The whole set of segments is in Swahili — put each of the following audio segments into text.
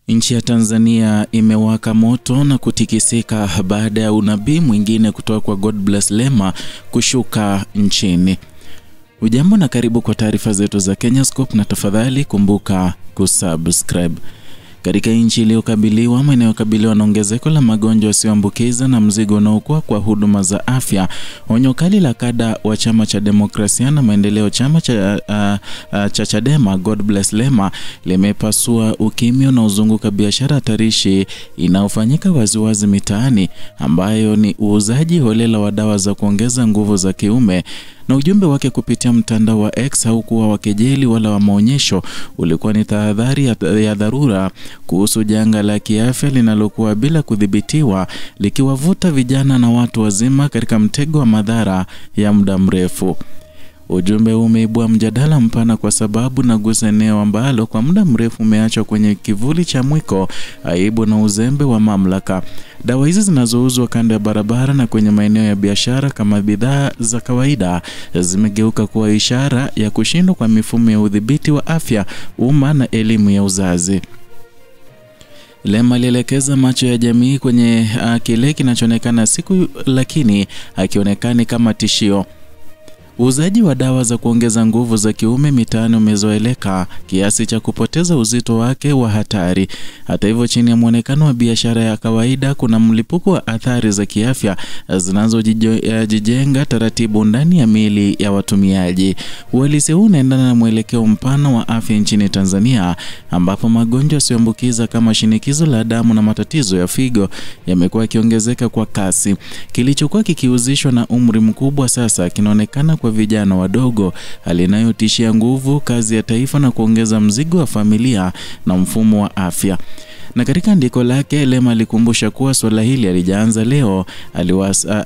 Nchi ya Tanzania imewaka moto na kutikisika baada ya unabii mwingine kutoka kwa Godbless Lema kushuka nchini. Ujambo na karibu kwa taarifa zetu za Kenyascope, na tafadhali kumbuka kusubscribe. Katika nchi iliyokabiliwa inayokabiliwa na ongezeko la magonjwa yasiyoambukiza na mzigo unaokuwa kwa huduma za afya, onyo kali la kada wa chama cha demokrasia na maendeleo chama cha Chadema Godbless Lema limepasua ukimya na uzunguka biashara hatarishi inayofanyika waziwazi mitaani, ambayo ni uuzaji holela wa dawa za kuongeza nguvu za kiume. Na ujumbe wake kupitia mtandao wa X haukuwa wa kejeli wala wa maonyesho, ulikuwa ni tahadhari ya dharura kuhusu janga la kiafya linalokuwa bila kudhibitiwa, likiwavuta vijana na watu wazima katika mtego wa madhara ya muda mrefu. Ujumbe umeibua mjadala mpana kwa sababu nagusa eneo ambalo kwa muda mrefu umeachwa kwenye kivuli cha mwiko, aibu na uzembe wa mamlaka. Dawa hizi zinazouzwa kando ya barabara na kwenye maeneo ya biashara kama bidhaa za kawaida zimegeuka kuwa ishara ya kushindwa kwa mifumo ya udhibiti wa afya umma na elimu ya uzazi. Lema alielekeza macho ya jamii kwenye kile kinachoonekana siku lakini hakionekani kama tishio. Uuzaji wa dawa za kuongeza nguvu za kiume mitaani umezoeleka kiasi cha kupoteza uzito wake wa hatari. Hata hivyo, chini ya muonekano wa biashara ya kawaida kuna mlipuko wa athari za kiafya zinazojijenga taratibu ndani ya miili ya watumiaji. Uhalisia huu unaendana na mwelekeo mpana wa afya nchini Tanzania, ambapo magonjwa yasiyoambukiza kama shinikizo la damu na matatizo ya figo yamekuwa yakiongezeka kwa kasi. Kilichokuwa kikiuzishwa na umri mkubwa sasa kinaonekana kwa vijana wadogo, hali inayotishia nguvu kazi ya taifa na kuongeza mzigo wa familia na mfumo wa afya. Na katika andiko lake, Lema alikumbusha kuwa swala hili alijaanza leo.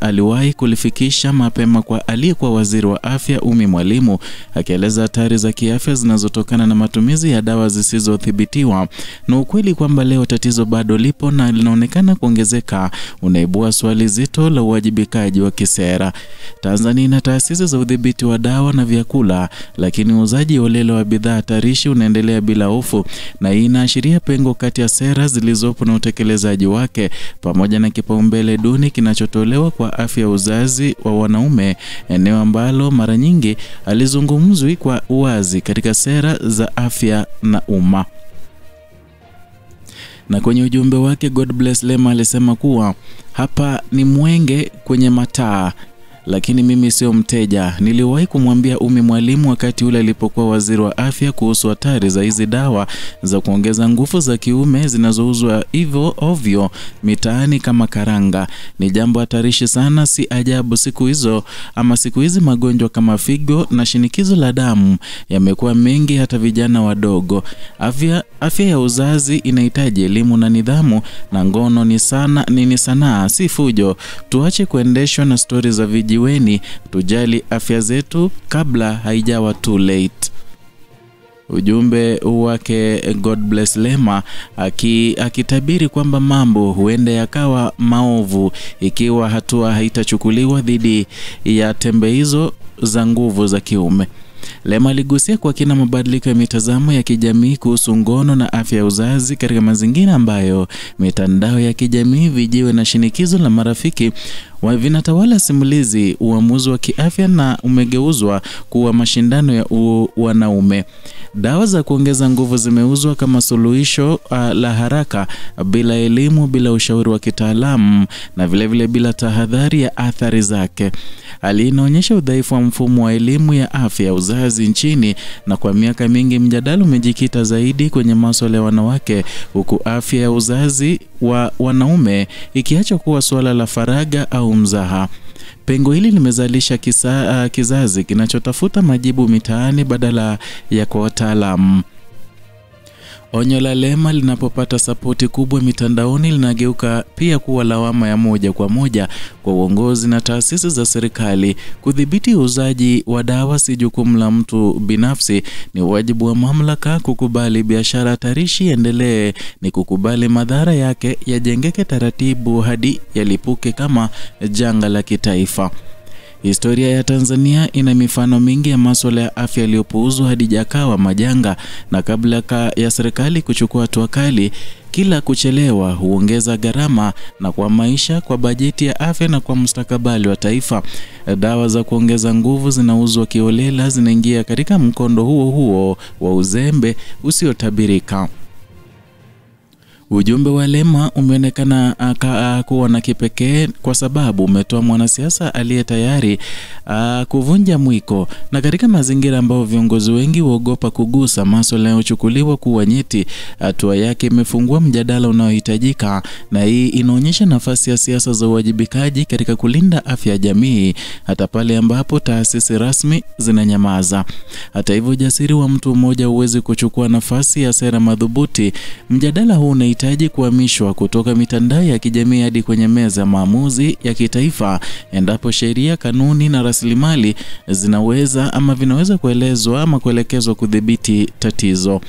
Aliwahi kulifikisha mapema kwa aliyekuwa waziri wa afya Umi Mwalimu, akieleza hatari za kiafya zinazotokana na matumizi ya dawa zisizothibitiwa, na ukweli kwamba leo tatizo bado lipo na linaonekana kuongezeka unaibua swali zito la uwajibikaji wa kisera. Tanzania ina taasisi za udhibiti wa dawa na vyakula, lakini uuzaji holela wa bidhaa hatarishi unaendelea bila hofu, na hii inaashiria pengo kati ya sera zilizopo na utekelezaji wake, pamoja na kipaumbele duni kinachotolewa kwa afya ya uzazi wa wanaume, eneo ambalo mara nyingi alizungumzwi kwa uwazi katika sera za afya na umma. Na kwenye ujumbe wake, Godbless Lema alisema kuwa hapa ni mwenge kwenye mataa, lakini mimi sio mteja. Niliwahi kumwambia Umi Mwalimu wakati ule alipokuwa waziri wa afya kuhusu hatari za hizi dawa za kuongeza nguvu za kiume zinazouzwa hivyo ovyo mitaani kama karanga. Ni jambo hatarishi sana. Si ajabu siku hizi magonjwa kama figo na shinikizo la damu yamekuwa mengi hata vijana wadogo. Afya ya uzazi inahitaji elimu na nidhamu, na ngono ni sanaa, si fujo. Tuache kuendeshwa na stori za vijiweni, tujali afya zetu kabla haijawa too late. Ujumbe wake Godbless Lema akitabiri kwamba mambo huenda yakawa maovu ikiwa hatua haitachukuliwa dhidi ya tembe hizo za nguvu za kiume. Lema aligusia kwa kina mabadiliko ya mitazamo ya kijamii kuhusu ngono na afya ya uzazi katika mazingira ambayo mitandao ya kijamii, vijiwe na shinikizo la marafiki vinatawala simulizi. Uamuzi wa kiafya na umegeuzwa kuwa mashindano ya wanaume. Dawa za kuongeza nguvu zimeuzwa kama suluhisho la haraka, bila elimu, bila ushauri wa kitaalamu, na vilevile bila tahadhari ya athari zake. Hali inaonyesha udhaifu wa mfumo wa elimu ya afya ya uzazi nchini, na kwa miaka mingi mjadala umejikita zaidi kwenye masuala ya wanawake, huku afya ya uzazi wa wanaume ikiacha kuwa swala la faraga au mzaha. Pengo hili limezalisha kizazi kinachotafuta majibu mitaani badala ya kwa wataalamu. Onyo la Lema linapopata sapoti kubwa mitandaoni linageuka pia kuwa lawama ya moja kwa moja kwa uongozi na taasisi za serikali. Kudhibiti uuzaji wa dawa si jukumu la mtu binafsi, ni wajibu wa mamlaka. Kukubali biashara hatarishi endelee ni kukubali madhara yake yajengeke taratibu hadi yalipuke kama janga la kitaifa. Historia ya Tanzania ina mifano mingi ya masuala ya afya yaliyopuuzwa hadi yakawa majanga, na kabla ya serikali kuchukua hatua kali, kila kuchelewa huongeza gharama na kwa maisha, kwa bajeti ya afya na kwa mustakabali wa taifa. Dawa za kuongeza nguvu zinauzwa kiholela, zinaingia katika mkondo huo huo wa uzembe usiotabirika. Ujumbe wa Lema umeonekana kuwa na kipekee kwa sababu umetoa mwanasiasa aliye tayari kuvunja mwiko, na katika mazingira ambayo viongozi wengi huogopa kugusa masuala yanayochukuliwa kuwa nyeti, hatua yake imefungua mjadala unaohitajika, na hii inaonyesha nafasi ya siasa za uwajibikaji katika kulinda afya ya jamii hata pale ambapo taasisi rasmi zinanyamaza. Hata hivyo, ujasiri wa mtu mmoja huwezi kuchukua nafasi ya sera madhubuti. Mjadala huu unahitaji kuhamishwa kutoka mitandao ya kijamii hadi kwenye meza ya maamuzi ya kitaifa, endapo sheria, kanuni na rasilimali vinaweza kuelezwa ama kuelekezwa kudhibiti tatizo.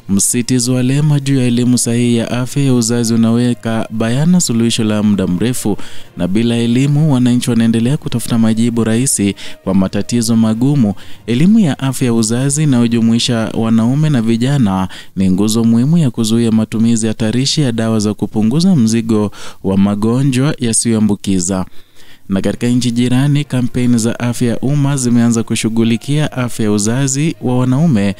Msitizo wa Lema juu ya elimu sahihi ya afya ya uzazi unaweka bayana suluhisho la muda mrefu, na bila elimu wananchi wanaendelea kutafuta majibu rahisi kwa matatizo magumu. Elimu ya afya ya uzazi inayojumuisha wanaume na vijana ni nguzo muhimu ya kuzuia matumizi hatarishi ya dawa za kupunguza mzigo wa magonjwa yasiyoambukiza. Na katika nchi jirani, kampeni za afya ya umma zimeanza kushughulikia afya ya uzazi wa wanaume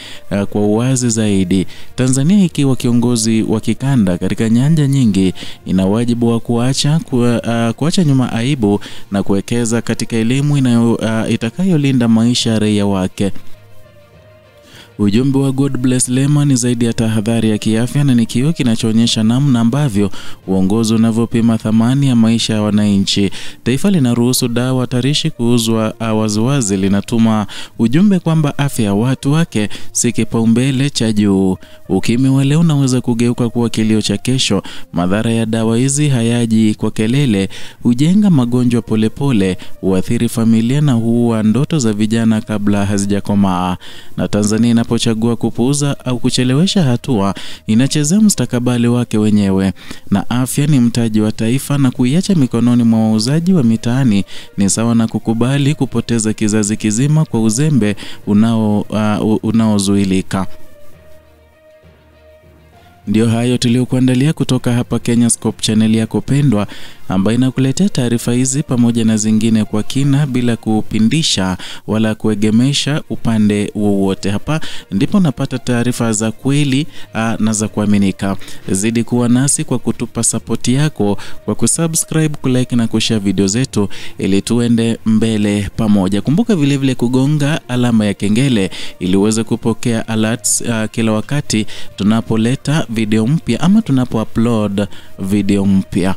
kwa uwazi zaidi. Tanzania, ikiwa kiongozi wa kikanda katika nyanja nyingi, ina wajibu wa kuacha nyuma aibu na kuwekeza katika elimu itakayolinda maisha ya raia wake. Ujumbe wa God Bless Lema ni zaidi ya tahadhari ya kiafya, na ni kioo kinachoonyesha namna ambavyo uongozi unavyopima thamani ya maisha ya wananchi. Taifa linaruhusu dawa hatarishi kuuzwa waziwazi, linatuma ujumbe kwamba afya ya watu wake si kipaumbele cha juu. Ukimwi wa leo unaweza kugeuka kuwa kilio cha kesho. Madhara ya dawa hizi hayaji kwa kelele, hujenga magonjwa polepole, huathiri familia na huua ndoto za vijana kabla hazijakomaa. Na Tanzania inapochagua kupuuza au kuchelewesha hatua, inachezea mustakabali wake wenyewe. Na afya ni mtaji wa taifa, na kuiacha mikononi mwa wauzaji wa mitaani ni sawa na kukubali kupoteza kizazi kizima kwa uzembe unaozuilika. Ndio hayo tuliokuandalia kutoka hapa Kenyascope, channel yako pendwa ambayo inakuletea taarifa hizi pamoja na zingine kwa kina bila kupindisha wala kuegemesha upande wowote. Hapa ndipo napata taarifa za kweli na za kuaminika. Zidi kuwa nasi kwa kutupa support yako kwa kusubscribe, kulike na kushare video zetu ili tuende mbele pamoja. Kumbuka vile vile kugonga alama ya kengele ili uweze kupokea alerts kila wakati tunapoleta video mpya ama tunapo upload video mpya.